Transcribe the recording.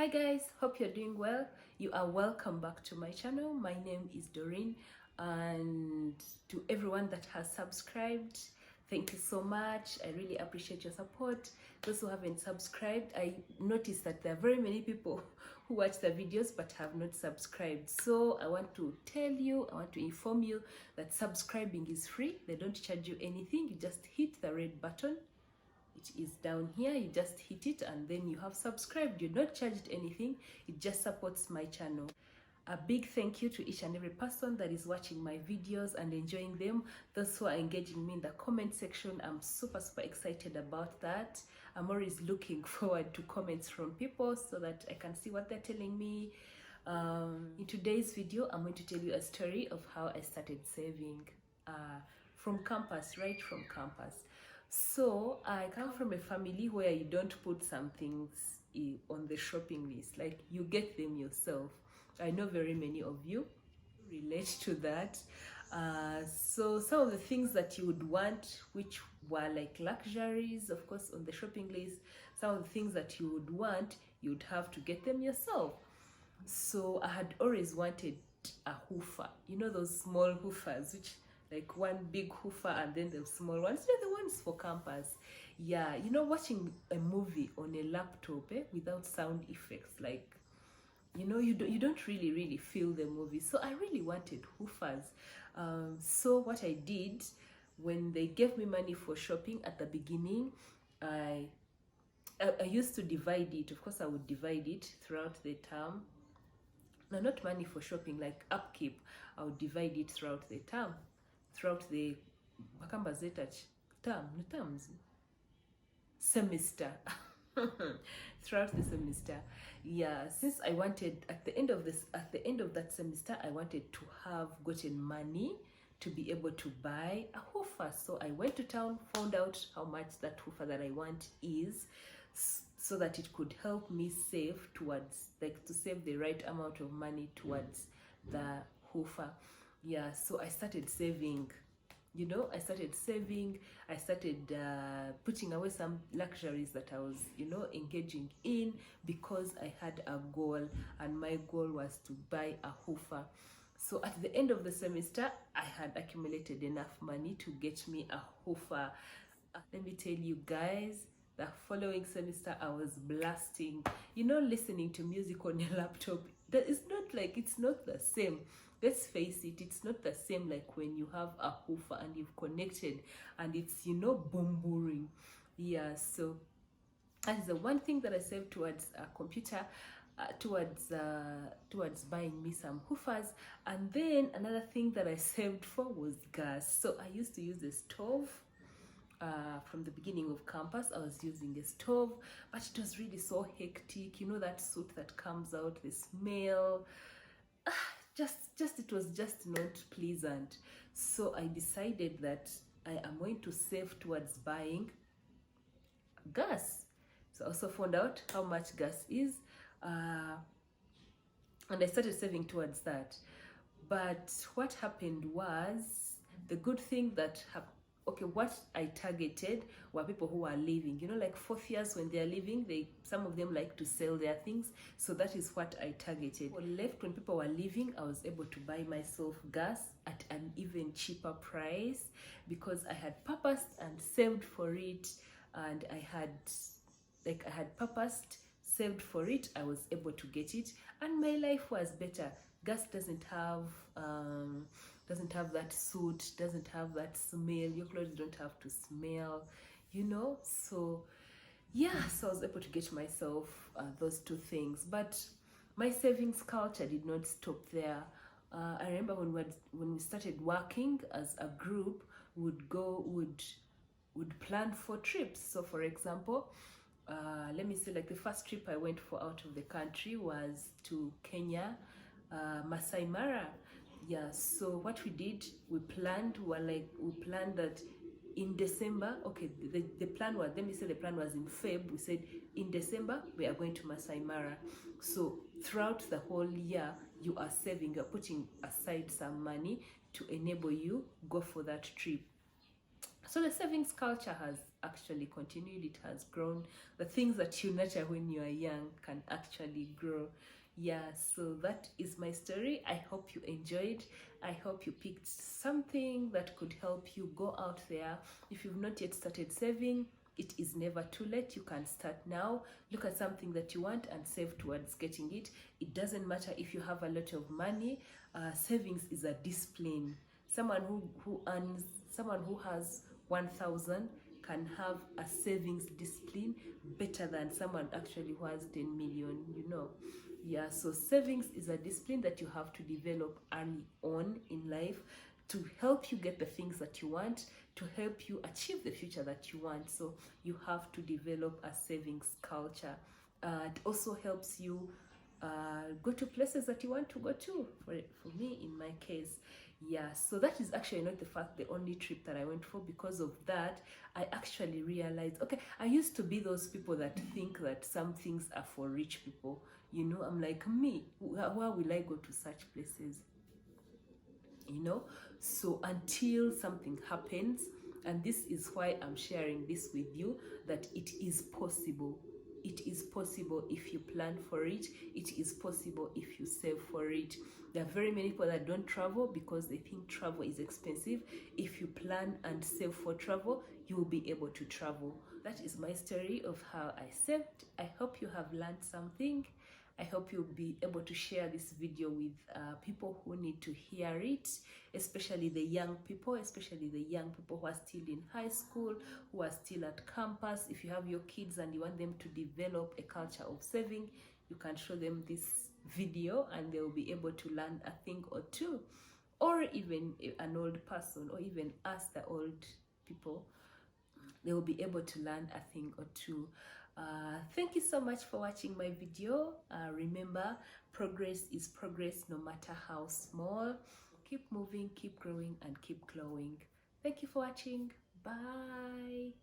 Hi guys, hope you're doing well. You are welcome back to my channel. My name is Doreen, and to everyone that has subscribed, thank you so much. I really appreciate your support. Those who haven't subscribed, I noticed that there are very many people who watch the videos but have not subscribed. So I want to tell you, I want to inform you that subscribing is free. They don't charge you anything. You just hit the red button. It is down here. You just hit it and then you have subscribed. You're not charged anything. It just supports my channel. A big thank you to each and every person that is watching my videos and enjoying them. Those who are engaging me in the comment section, I'm super excited about that. I'm always looking forward to comments from people so that I can see what they're telling me. In today's video, I'm going to tell you a story of how I started saving from campus, right from campus. So I come from a family where you don't put some things on the shopping list, like you get them yourself. I know very many of you relate to that. So some of the things that you would want, which were like luxuries, of course, on the shopping list, some of the things that you would want, you'd have to get them yourself. So I had always wanted a hoofer, you know, those small hoofers, which like one big hoofer and then the small ones, they're the ones for campus. Yeah, you know, watching a movie on a laptop without sound effects, like, you know, you don't really feel the movie. So I really wanted hoofers. So what I did, when they gave me money for shopping at the beginning, I used to divide it. Of course, I would divide it throughout the term. No, not money for shopping, like upkeep. I would divide it throughout the term, throughout the semester. Throughout the semester. Yeah, since I wanted at the end of that semester, I wanted to have gotten money to be able to buy a hoofer. So I went to town, found out how much that hoofer that I want is, so that it could help me save towards, like, to save the right amount of money towards the hoofer. Yeah, so I started saving. You know, I started saving. I started putting away some luxuries that I was, you know, engaging in, because I had a goal, and my goal was to buy a hoofer. So at the end of the semester, I had accumulated enough money to get me a hoofer. Let me tell you guys, the following semester I was blasting, you know, listening to music on a laptop. That is not like, it's not the same. Let's face it, it's not the same like when you have a hoofer and you've connected and it's, you know, boom. Yeah, so that is the one thing that I saved towards a computer, towards buying me some hoofers. And then another thing that I saved for was gas. So I used to use the stove. From the beginning of campus, I was using a stove, but it was really so hectic. You know, that soot that comes out, the smell, it was just not pleasant. So I decided that I am going to save towards buying gas. So I also found out how much gas is, and I started saving towards that. But what happened was, the good thing that happened, okay, what I targeted were people who are leaving. You know, like fourth years, when they're leaving, some of them like to sell their things. So that is what I targeted. When people were leaving, I was able to buy myself gas at an even cheaper price, because I had purposed and saved for it, and I had purposed, saved for it. I was able to get it, and my life was better. Gas doesn't have that soot, doesn't have that smell. Your clothes don't have to smell, you know. So yeah, so I was able to get myself those two things. But my savings culture did not stop there. I remember when we started working as a group, would plan for trips. So for example, let me say, like, the first trip I went for out of the country was to Kenya, Masai Mara. Yeah, so what we did, we planned that in December, okay, the plan was, let me say the plan was in Feb. We said in December we are going to Masai Mara. So throughout the whole year, you are saving, you're putting aside some money to enable you go for that trip. So the savings culture actually continued, it has grown. The things that you nurture when you are young can actually grow. Yeah, so that is my story. I hope you enjoyed. I hope you picked something that could help you. Go out there. If you've not yet started saving, it is never too late. You can start now. Look at something that you want and save towards getting it. It doesn't matter if you have a lot of money. Savings is a discipline. Someone who has 1,000 can have a savings discipline better than someone actually who has 10 million, you know. Yeah, so savings is a discipline that you have to develop early on in life to help you get the things that you want, to help you achieve the future that you want. So you have to develop a savings culture. It also helps you go to places that you want to go to. For me, in my case, yeah. So that is actually not the only trip that I went for. Because of that, I actually realized, okay, I used to be those people that think that some things are for rich people. You know, I'm like, me, where will I go to such places? You know, so until something happens, and this is why I'm sharing this with you, that it is possible. It is possible if you plan for it. It is possible if you save for it. There are very many people that don't travel because they think travel is expensive. If you plan and save for travel, you will be able to travel. That is my story of how I saved. I hope you have learned something. I hope you'll be able to share this video with people who need to hear it, especially the young people who are still in high school, who are still at campus. If you have your kids and you want them to develop a culture of saving, you can show them this video and they'll be able to learn a thing or two. Or even an old person, or even us, the old people, they will be able to learn a thing or two. Thank you so much for watching my video. Remember, progress is progress no matter how small. Keep moving, keep growing, and keep glowing. Thank you for watching. Bye.